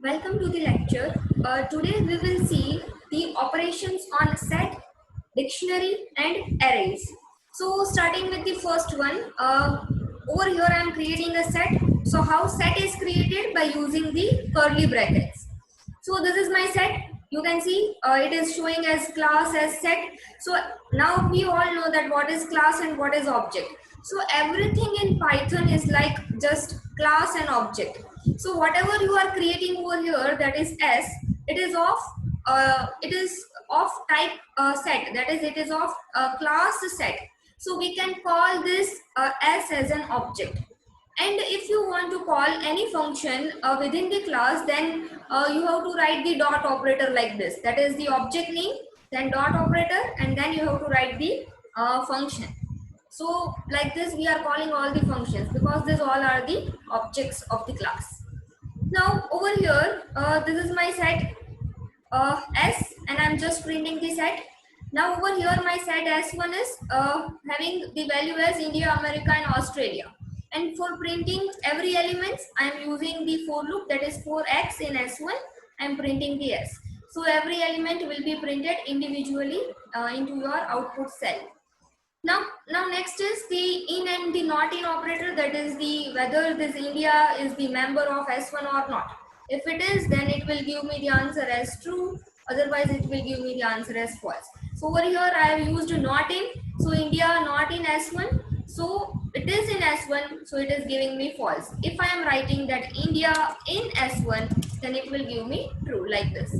Welcome to the lecture. Today we will see the operations on set, dictionary and arrays. So starting with the first one, over here I am creating a set. So how set is created? By using the curly brackets. So this is my set. You can see it is showing as class as set. So now we all know that what is class and what is object. So everything in Python is like just class and object. So whatever you are creating over here, that is S, it is of type set, that is it is of class set. So we can call this S as an object. And if you want to call any function within the class, then you have to write the dot operator like this. That is the object name, then dot operator, and then you have to write the function. So like this we are calling all the functions because these all are the objects of the class. Now over here, this is my set S, and I'm just printing the set. Now over here my set S1 is having the value as India, America and Australia. And for printing every element, I am using the for loop, that is for X in S1, I am printing the S. So every element will be printed individually into your output cell. Now next is the in and the not in operator, that is the whether this India is the member of S1 or not. If it is, then it will give me the answer as true, otherwise it will give me the answer as false. So over here I have used not in, so India not in S1, so it is in S1, so it is giving me false. If I am writing that India in S1, then it will give me true, like this.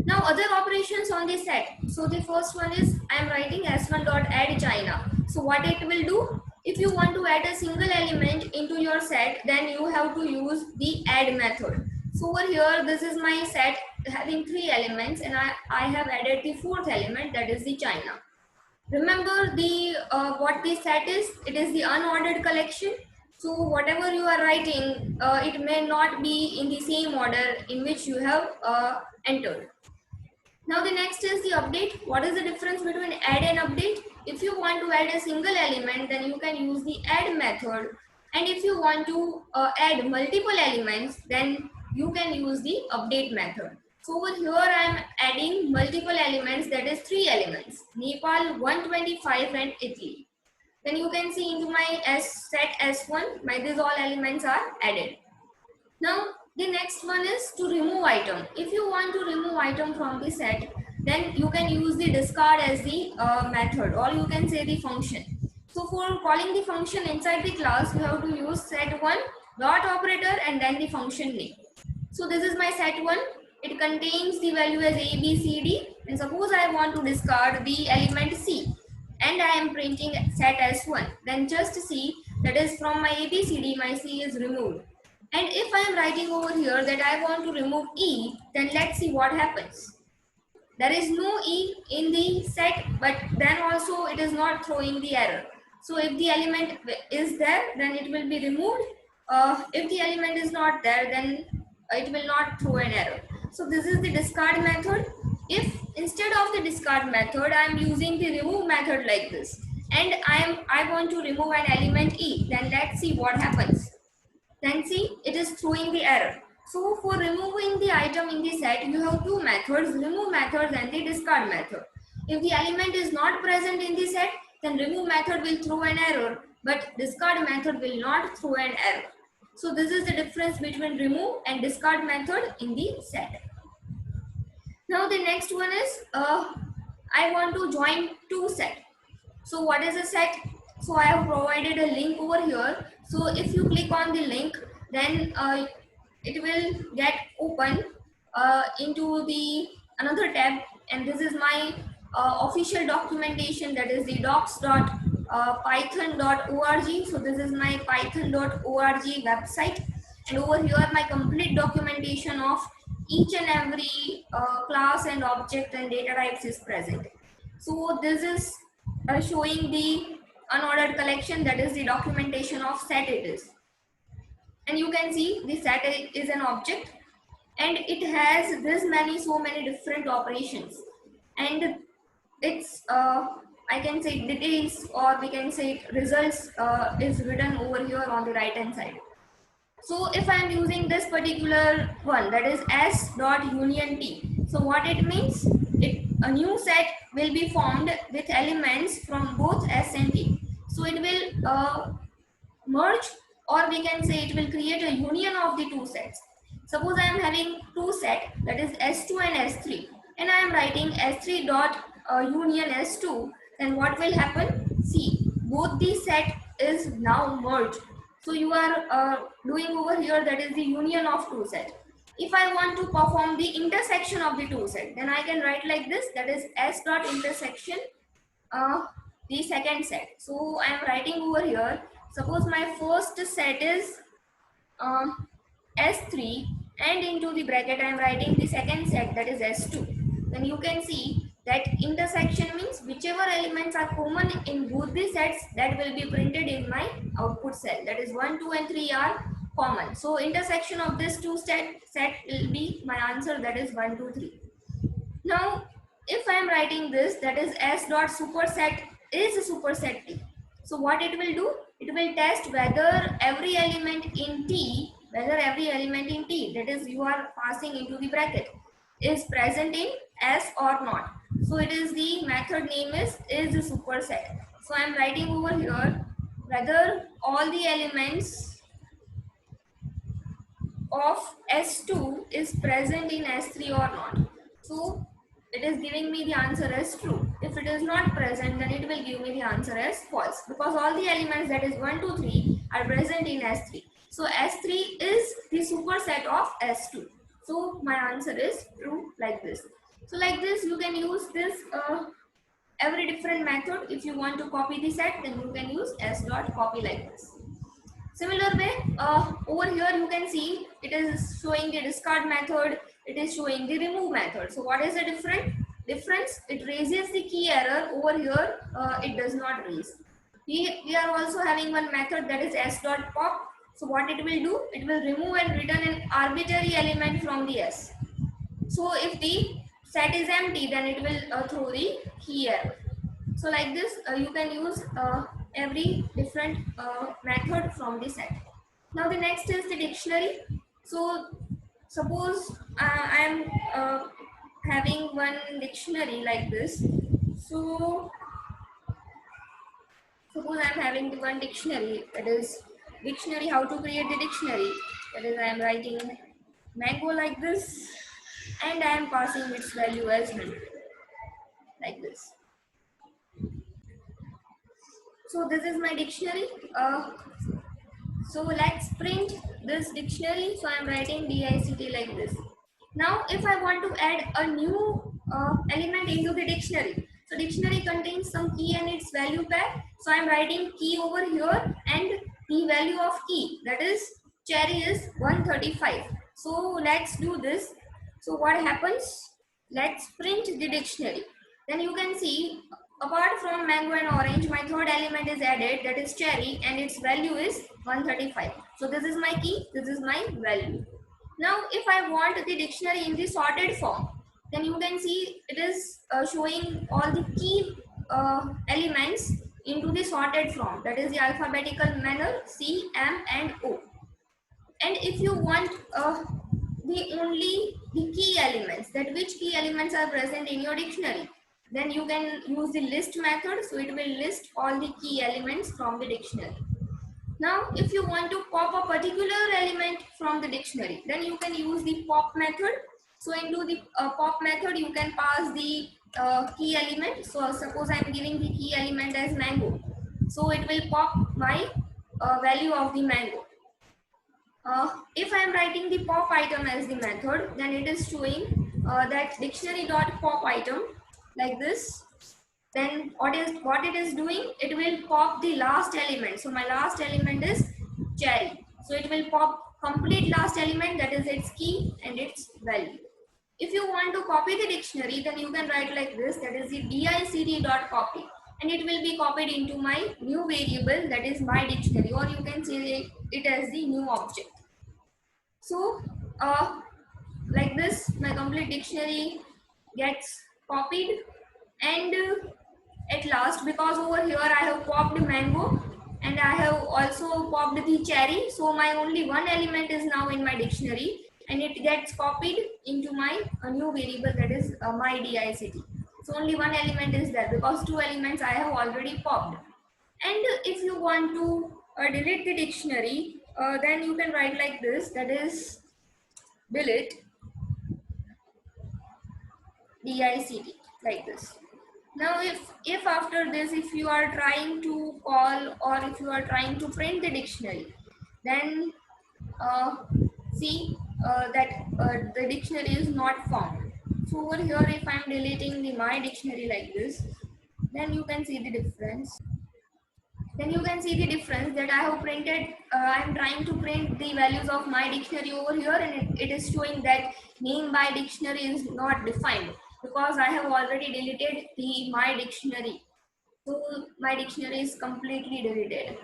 Now other operations on the set. So the first one is I am writing S1 dot add China. So what it will do? If you want to add a single element into your set, then you have to use the add method. So over here, this is my set having 3 elements, and I have added the 4th element, that is the China. Remember the what the set is? It is the unordered collection. So whatever you are writing, it may not be in the same order in which you have entered. Now the next is the update. What is the difference between add and update? If you want to add a single element, then you can use the add method. And if you want to add multiple elements, then you can use the update method. So over here I am adding multiple elements, that is 3 elements, Nepal, 125 and Italy. Then you can see into my set S1, these all elements are added. Now the next one is to remove item. If you want to remove item from the set, then you can use the discard as the method, or you can say the function. So for calling the function inside the class, you have to use set1 dot operator and then the function name. So this is my set1. It contains the value as A, B, C, D. And suppose I want to discard the element C, and I am printing set S1. Then just see, that is from my A, B, C, D, my C is removed. And if I am writing over here that I want to remove E, then let's see what happens. There is no E in the set, but then also it is not throwing the error. So if the element is there, then it will be removed. If the element is not there, then it will not throw an error. So this is the discard method. If instead of the discard method, I am using the remove method like this, and I want to remove an element E, then let's see what happens. Then see, it is throwing the error. So for removing the item in the set, you have 2 methods, remove method and the discard method. If the element is not present in the set, then remove method will throw an error, but discard method will not throw an error. So this is the difference between remove and discard method in the set. Now the next one is, I want to join 2 set. So what is a set? So I have provided a link over here. So if you click on the link, then it will get open into the another tab, and this is my official documentation, that is the docs.python.org. So this is my python.org website, and over here my complete documentation of each and every class and object and data types is present. So this is showing the unordered collection, that is the documentation of set it is. And you can see the set is an object, and it has so many different operations, and it's I can say details, or we can say results is written over here on the right hand side. So if I am using this particular one, that is S dot union T. So what it means? A new set will be formed with elements from both S and T. So it will merge, or we can say it will create a union of the two sets. Suppose I am having two set, that is S2 and S3, and I am writing S3 dot union S2, then what will happen? See, both the set is now merged. So you are doing over here, that is the union of two set. If I want to perform the intersection of the two set, then I can write like this, that is S dot intersection uh, the second set. So I am writing over here, suppose my first set is S3, and into the bracket I am writing the second set, that is S2. Then you can see that intersection means whichever elements are common in both the sets, that will be printed in my output cell, that is 1, 2 and 3 are common. So intersection of this two set will be my answer, that is 1, 2, 3. Now, if I am writing this, that is S dot superset is a superset T. So what it will do? It will test whether every element in T, that is you are passing into the bracket, is present in S or not. So it is the method name is a superset. So I am writing over here whether all the elements of S2 is present in S3 or not. So it is giving me the answer as true. If it is not present, then it will give me the answer as false, because all the elements, that is 1, 2, 3 are present in S3. So S3 is the superset of S2. So my answer is true, like this. So like this you can use this every different method. If you want to copy the set, then you can use S dot copy, like this. Similar way, over here you can see it is showing the discard method, it is showing the remove method. So what is the difference? It raises the key error. Over here it does not raise. We are also having one method, that is S dot pop. So what it will do? It will remove and return an arbitrary element from the S. So if the set is empty, then it will throw the key error. So like this you can use every different method from the set. Now the next is the dictionary. So suppose I am having one dictionary like this. So suppose I am having the one dictionary, that is dictionary, how to create the dictionary, that is I am writing mango like this, and I am passing its value as 100, like this. So this is my dictionary. So let's print this dictionary. So I'm writing DICT like this. Now if I want to add a new element into the dictionary, so dictionary contains some key and its value pair. So I'm writing key over here, and the value of key, that is cherry, is 135. So let's do this. So what happens? Let's print the dictionary. Then you can see, apart from mango and orange, my third element is added, that is cherry, and its value is 135. So this is my key, this is my value. Now if I want the dictionary in the sorted form, then you can see it is showing all the key elements into the sorted form, that is the alphabetical manner, C, M and O. And if you want the key elements, that which key elements are present in your dictionary, then you can use the list method. So it will list all the key elements from the dictionary. Now if you want to pop a particular element from the dictionary, then you can use the pop method. So into the pop method you can pass the key element. So suppose I am giving the key element as mango, so it will pop my value of the mango. If I am writing the pop item as the method, then it is showing that dictionary dot pop item, like this. Then what it is doing? It will pop the last element. So my last element is cherry. So it will pop complete last element, that is its key and its value. If you want to copy the dictionary, then you can write like this, that is the dict dot copy, and it will be copied into my new variable, that is my dictionary, or you can say it as the new object. So like this my complete dictionary gets copied, and at last, because over here I have popped mango and I have also popped the cherry. So my only one element is now in my dictionary, and it gets copied into my new variable, that is my dict. So only one element is there because two elements I have already popped. And if you want to delete the dictionary, then you can write like this, that is delete dict, like this. Now if after this, if you are trying to call or if you are trying to print the dictionary, then uh, see that the dictionary is not found. So over here, if I am deleting the my dictionary like this, then you can see the difference. Then you can see the difference that I have printed. I am trying to print the values of my dictionary over here, and it is showing that name by dictionary is not defined because I have already deleted the my dictionary. So my dictionary is completely deleted.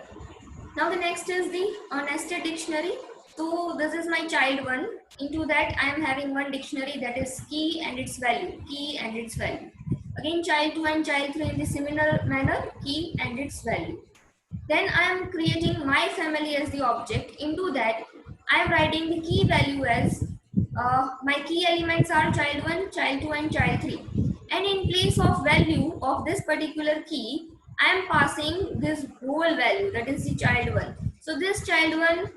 Now the next is the nested dictionary. So this is my child one. Into that I am having one dictionary, that is key and its value, key and its value. Again child 2 and child 3 in the similar manner, key and its value. Then I am creating my family as the object. Into that I am writing the key value as my key elements are child 1, child 2 and child 3. And in place of value of this particular key, I am passing this whole value, that is the child 1. So this child 1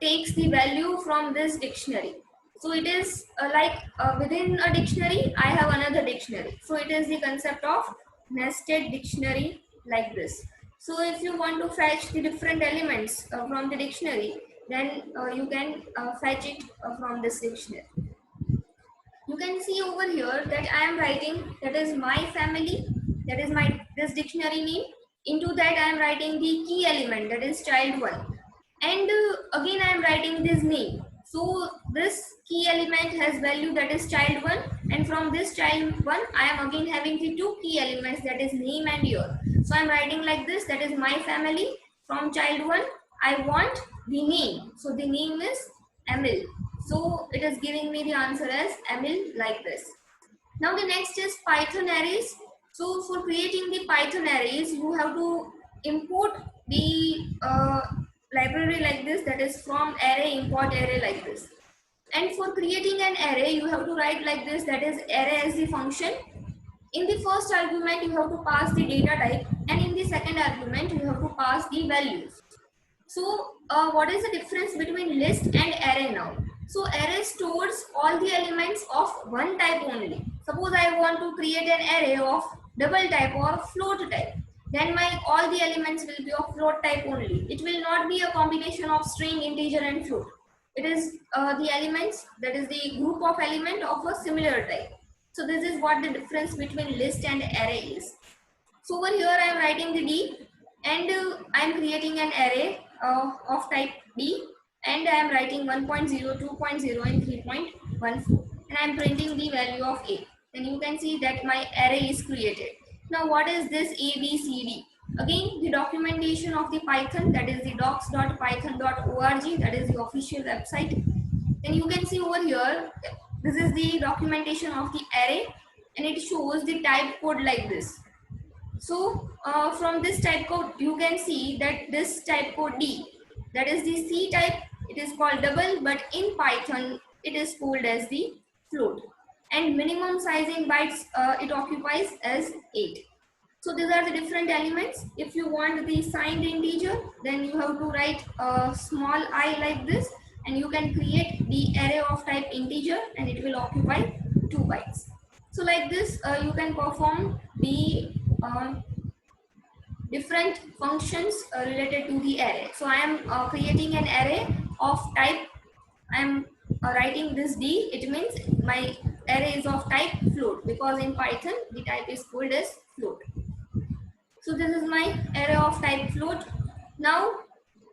takes the value from this dictionary. So it is within a dictionary, I have another dictionary. So it is the concept of nested dictionary, like this. So if you want to fetch the different elements from the dictionary, then you can fetch it from this dictionary. You can see over here that I am writing, that is my family, that is my this dictionary name. Into that I am writing the key element, that is child 1. And again I am writing this name. So this key element has value, that is child 1, and from this child 1 I am again having the two key elements, that is name and year. So I am writing like this, that is my family. From child 1 I want the name, so the name is Emil. So it is giving me the answer as Emil, like this. Now the next is Python arrays. So for creating the Python arrays, you have to import the library like this, that is from array import array, like this. And for creating an array, you have to write like this, that is array as the function. In the first argument, you have to pass the data type, and in the second argument, you have to pass the values. So what is the difference between list and array now? So array stores all the elements of one type only. Suppose I want to create an array of double type or float type. Then my all the elements will be of float type only. It will not be a combination of string, integer and float. It is the elements, that is the group of element of a similar type. So this is what the difference between list and array is. So over here I am writing the D, and I am creating an array of type D, and I am writing 1.0, 2.0 and 3.14, and I am printing the value of A. Then you can see that my array is created. Now what is this ABCD? Again, the documentation of the Python, that is the docs.python.org, that is the official website. Then you can see over here, this is the documentation of the array, and it shows the type code like this. So from this type code, you can see that this type code D, that is the C type, it is called double, but in Python, it is called as the float. And minimum size in bytes, it occupies as 8. So these are the different elements. If you want the signed integer, then you have to write a small I like this, and you can create the array of type integer, and it will occupy 2 bytes. So like this, you can perform the different functions related to the array. So I am creating an array of type, I am writing this D, it means my array is of type float, because in Python the type is called as float. So this is my array of type float. Now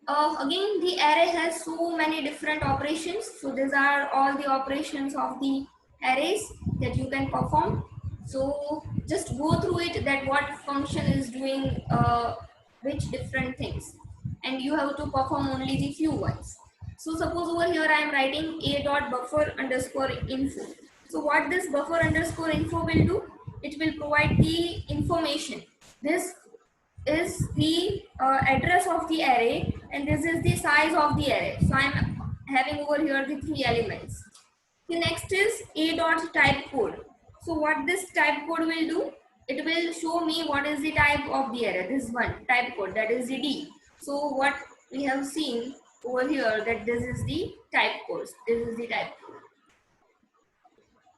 again, the array has so many different operations. So these are all the operations of the arrays that you can perform. So just go through it, that what function is doing which different things, and you have to perform only the few ones. So suppose over here I am writing a.buffer_info. So what this buffer underscore info will do, it will provide the information. This is the address of the array, and this is the size of the array. So I'm having over here the three elements. The next is a dot type code. So what this type code will do, it will show me what is the type of the array. This one type code, that is the D. So what we have seen over here, that this is the type code. This is the type code.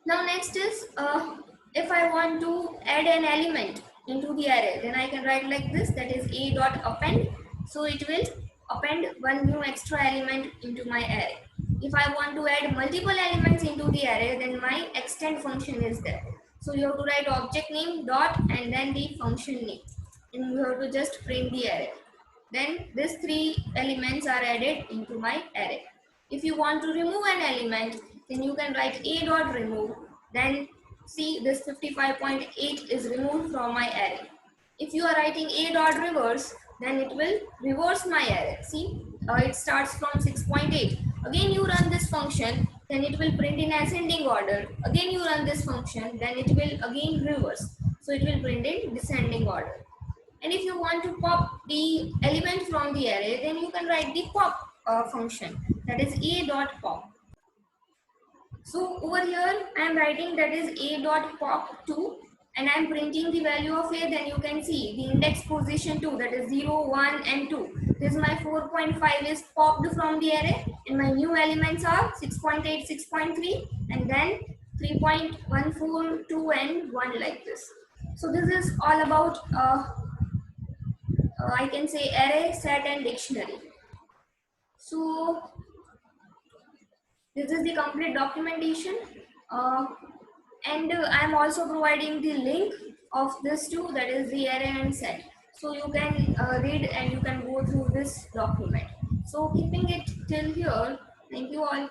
Now next is if I want to add an element into the array, then I can write like this, that is a dot append. So it will append one new extra element into my array. If I want to add multiple elements into the array, then my extend function is there. So you have to write object name dot and then the function name, and you have to just print the array. Then these three elements are added into my array. If you want to remove an element, then you can write a dot remove. Then see, this 55.8 is removed from my array. If you are writing a dot reverse, then it will reverse my array. See, it starts from 6.8. Again you run this function, then it will print in ascending order. Again you run this function, then it will again reverse. So it will print in descending order. And if you want to pop the element from the array, then you can write the pop function, that is a dot pop. So over here I am writing that is a dot pop 2, and I am printing the value of a. Then you can see the index position 2, that is 0, 1 and 2. This is my 4.5 is popped from the array, and my new elements are 6.8, 6.3 and then 3.14, 2 and 1, like this. So this is all about I can say array, set and dictionary. So this is the complete documentation, and I am also providing the link of this too, that is the array and set. So you can read and you can go through this document. So keeping it till here, thank you all.